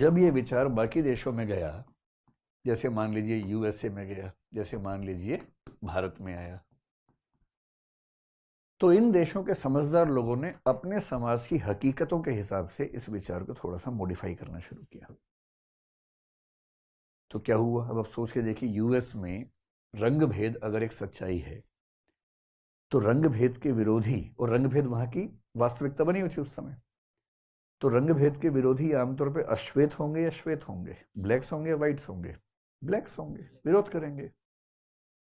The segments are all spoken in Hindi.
जब ये विचार बाकी देशों में गया, जैसे मान लीजिए यूएसए में गया, जैसे मान लीजिए भारत में आया, तो इन देशों के समझदार लोगों ने अपने समाज की हकीकतों के हिसाब से इस विचार को थोड़ा सा मॉडिफाई करना शुरू किया। तो क्या हुआ, अब आप सोच के देखिए, यूएस में रंग भेद अगर एक सच्चाई है, तो रंग भेद के विरोधी, और रंग भेद वहां की वास्तविकता बनी हुई थी उस समय, तो रंग भेद के विरोधी आमतौर पे अश्वेत होंगे या श्वेत होंगे, ब्लैक्स होंगे या व्हाइट्स होंगे, ब्लैक्स होंगे, विरोध करेंगे।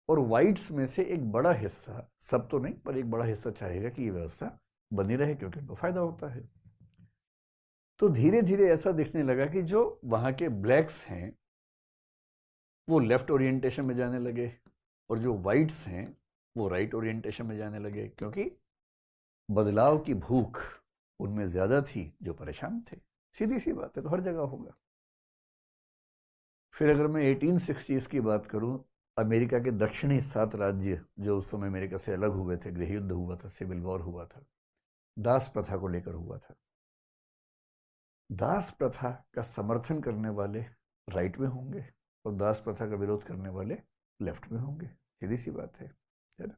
और व्हाइट्स में से एक बड़ा हिस्सा, सब तो नहीं पर एक बड़ा हिस्सा चाहेगा कि ये व्यवस्था बनी रहे क्योंकि उनको फायदा होता है। तो धीरे धीरे ऐसा दिखने लगा कि जो वहां के ब्लैक्स हैं वो लेफ्ट ओरिएंटेशन में जाने लगे, और जो व्हाइट्स हैं वो राइट ओरिएंटेशन में जाने लगे, क्योंकि बदलाव की भूख उनमें ज्यादा थी जो परेशान थे। सीधी सी बात है, तो हर जगह होगा। फिर अगर मैं 1860s की बात करूं, अमेरिका के दक्षिणी 7 राज्य जो उस समय अमेरिका से अलग हुए थे, गृह युद्ध हुआ था, सिविल वॉर हुआ था, दास प्रथा को लेकर हुआ था। दास प्रथा का समर्थन करने वाले राइट में होंगे और दास प्रथा का विरोध करने वाले लेफ्ट में होंगे। सीधी सी बात है ना?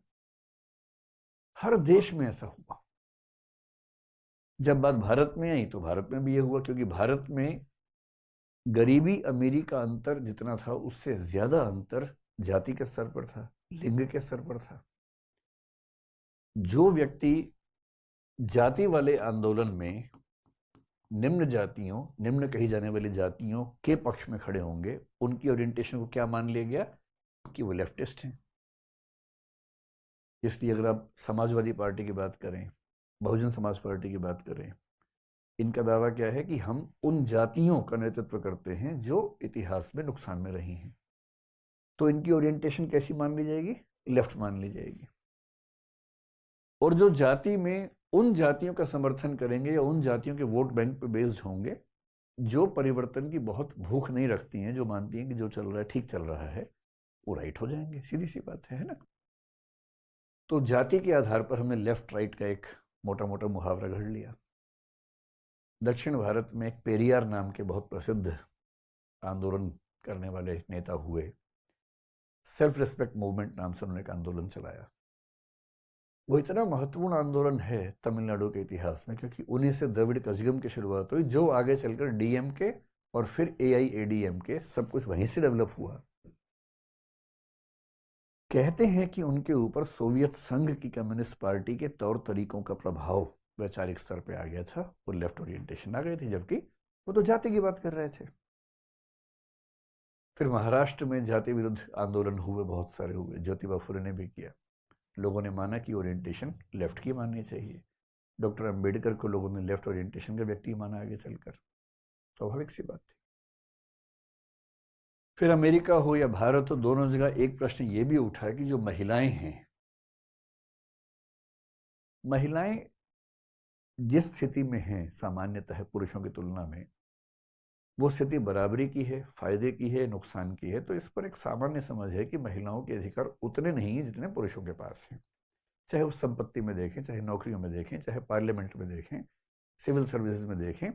हर देश में ऐसा हुआ। जब बात भारत में आई तो भारत में भी ये हुआ, क्योंकि भारत में गरीबी अमीरी का अंतर जितना था उससे ज्यादा अंतर जाति के स्तर पर था, लिंग के स्तर पर था। जो व्यक्ति जाति वाले आंदोलन में निम्न जातियों, निम्न कही जाने वाली जातियों के पक्ष में खड़े होंगे, उनकी ओरिएंटेशन को क्या मान लिया गया कि वो लेफ्टिस्ट हैं। इसलिए अगर आप समाजवादी पार्टी की बात करें, बहुजन समाज पार्टी की बात करें, इनका दावा क्या है कि हम उन जातियों का नेतृत्व करते हैं जो इतिहास में नुकसान में रही हैं। तो इनकी ओरिएंटेशन कैसी मान ली जाएगी? लेफ्ट मान ली जाएगी। और जो जाति में उन जातियों का समर्थन करेंगे या उन जातियों के वोट बैंक पे बेस्ड होंगे जो परिवर्तन की बहुत भूख नहीं रखती हैं, जो मानती हैं कि जो चल रहा है ठीक चल रहा है, वो राइट हो जाएंगे। सीधी सी बात है ना? तो जाति के आधार पर हमने लेफ्ट राइट का एक मोटा मोटा मुहावरा घड़ लिया। दक्षिण भारत में एक पेरियार नाम के बहुत प्रसिद्ध आंदोलन करने वाले नेता हुए। सेल्फ रिस्पेक्ट मूवमेंट नाम से उन्होंने एक आंदोलन चलाया। वो इतना महत्वपूर्ण आंदोलन है तमिलनाडु के इतिहास में, क्योंकि उन्हीं से द्रविड़ कजगम की शुरुआत हुई, जो आगे चलकर डीएमके और फिर एआईएडीएमके सब कुछ वहीं से डेवलप हुआ। कहते हैं कि उनके ऊपर सोवियत संघ की कम्युनिस्ट पार्टी के तौर तरीकों का प्रभाव वैचारिक स्तर पे आ गया था, वो लेफ्ट ओरिएंटेशन आ गई थी, जबकि वो तो जाति की बात कर रहे थे। फिर महाराष्ट्र में जाति विरुद्ध आंदोलन हुए, बहुत सारे हुए, ज्योतिबा फुले ने भी किया। लोगों ने माना कि ओरिएंटेशन लेफ्ट की माननी चाहिए। डॉक्टर अंबेडकर को लोगों ने लेफ्ट ओरिएंटेशन का व्यक्ति माना आगे चलकर, स्वाभाविक सी बात थी। फिर अमेरिका हो या भारत हो, दोनों जगह एक प्रश्न ये भी उठा कि जो महिलाएं हैं, महिलाएं जिस स्थिति में हैं सामान्यतः पुरुषों की तुलना में, वो स्थिति बराबरी की है, फायदे की है, नुकसान की है। तो इस पर एक सामान्य समझ है कि महिलाओं के अधिकार उतने नहीं हैं जितने पुरुषों के पास हैं। चाहे उस संपत्ति में देखें, चाहे नौकरियों में देखें, चाहे पार्लियामेंट में देखें, सिविल सर्विसेज में देखें,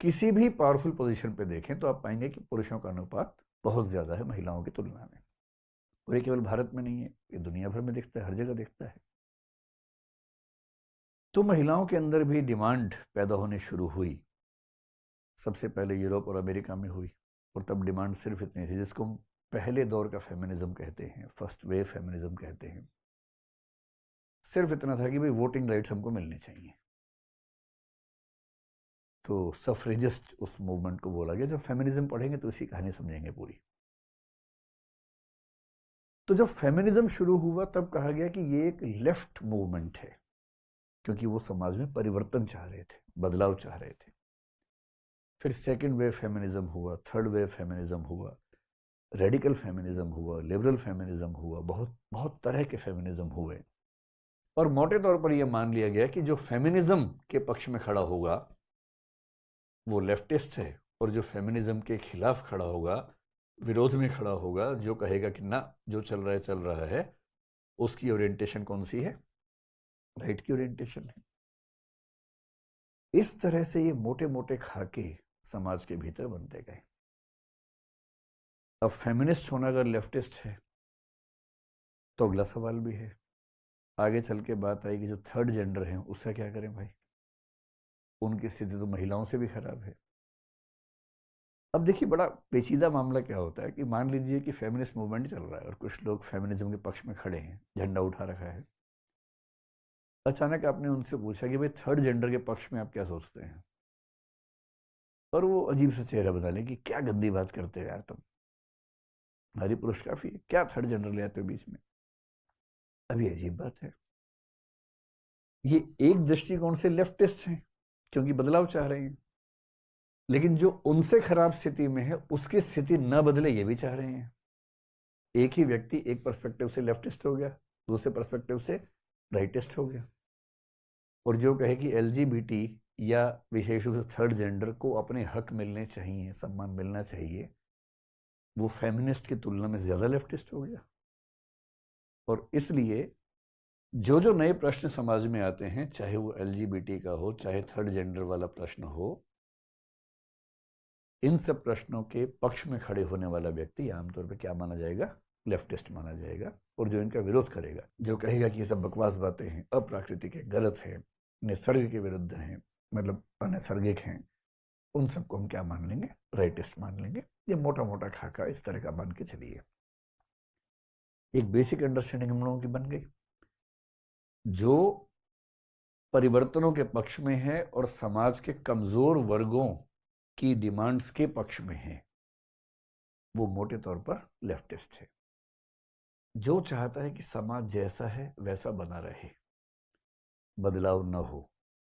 किसी भी पावरफुल पोजीशन पे देखें, तो आप पाएंगे कि पुरुषों का अनुपात बहुत ज़्यादा है महिलाओं की तुलना में। और ये केवल भारत में नहीं है, ये दुनिया भर में दिखता है, हर जगह दिखता है। तो महिलाओं के अंदर भी डिमांड पैदा होनी शुरू हुई। सबसे पहले यूरोप और अमेरिका में हुई, और तब डिमांड सिर्फ इतनी थी जिसको पहले दौर का फेमिनिज्म कहते हैं, फर्स्ट वेव फेमिनिज्म कहते हैं। सिर्फ इतना था कि भाई वोटिंग राइट्स हमको मिलने चाहिए। तो सफरेजिस्ट उस मूवमेंट को बोला गया। जब फेमिनिज्म पढ़ेंगे तो इसी कहानी समझेंगे पूरी। तो जब फेमिनिज्म शुरू हुआ तब कहा गया कि ये एक लेफ्ट मूवमेंट है, क्योंकि वो समाज में परिवर्तन चाह रहे थे, बदलाव चाह रहे थे। फिर सेकेंड वेव फेमिनिज्म हुआ, थर्ड वेव फेमिनिज्म हुआ, रेडिकल फेमिनिज्म हुआ, लिबरल फेमिनिज्म हुआ, बहुत बहुत तरह के फेमिनिज्म हुए। और मोटे तौर पर यह मान लिया गया कि जो फेमिनिज्म के पक्ष में खड़ा होगा वो लेफ्टिस्ट है, और जो फेमिनिज्म के खिलाफ खड़ा होगा, विरोध में खड़ा होगा, जो कहेगा कि ना जो चल रहा है चल रहा है, उसकी ओरिएंटेशन कौन सी है? राइट की ओरिएंटेशन है। इस तरह से ये मोटे मोटे खाके समाज के भीतर बनते गए। अब फेमिनिस्ट होना अगर लेफ्टिस्ट है तो अगला सवाल भी है, आगे चल के बात आएगी जो थर्ड जेंडर है उसका क्या करें भाई, उनकी स्थिति तो महिलाओं से भी खराब है। अब देखिए बड़ा पेचीदा मामला क्या होता है कि मान लीजिए कि फेमिनिस्ट मूवमेंट चल रहा है और कुछ लोग फेमिनिज्म के पक्ष में खड़े हैं, झंडा उठा रखा है। अचानक आपने उनसे पूछा कि भाई थर्ड जेंडर के पक्ष में आप क्या सोचते हैं, और वो अजीब सा चेहरा बना लें कि क्या गंदी बात करते हो यार तुम, नारी पुरुष काफी है, क्या थर्ड जेंडर ले आते हो बीच में। अभी अजीब बात है, ये एक दृष्टिकोण से लेफ्टिस्ट हैं क्योंकि बदलाव चाह रहे हैं, लेकिन जो उनसे खराब स्थिति में है उसकी स्थिति न बदले ये भी चाह रहे हैं। एक ही व्यक्ति एक पर्सपेक्टिव से लेफ्टिस्ट हो गया, दूसरे पर्सपेक्टिव से राइटिस्ट हो गया। और जो कहे कि एलजीबीटी या विशेष रूप से थर्ड जेंडर को अपने हक मिलने चाहिए, सम्मान मिलना चाहिए, वो फेमिनिस्ट की तुलना में ज्यादा लेफ्टिस्ट हो गया। और इसलिए जो जो नए प्रश्न समाज में आते हैं, चाहे वो एलजीबीटी का हो, चाहे थर्ड जेंडर वाला प्रश्न हो, इन सब प्रश्नों के पक्ष में खड़े होने वाला व्यक्ति आमतौर पर क्या माना जाएगा, लेफ्टिस्ट माना जाएगा। और जो इनका विरोध करेगा, जो कहेगा कि ये सब बकवास बातें हैं, अप्राकृतिक है, गलत है, निसर्ग के विरुद्ध हैं, मतलब अनैसर्गिक हैं, उन सबको हम क्या मान लेंगे, राइटिस्ट मान लेंगे। ये मोटा मोटा खाका इस तरह का मान के चलिए। एक बेसिक अंडरस्टैंडिंग हम लोगों की बन गई। जो परिवर्तनों के पक्ष में है और समाज के कमजोर वर्गों की डिमांड्स के पक्ष में है, वो मोटे तौर पर लेफ्टिस्ट है। जो चाहता है कि समाज जैसा है वैसा बना रहे, बदलाव न हो,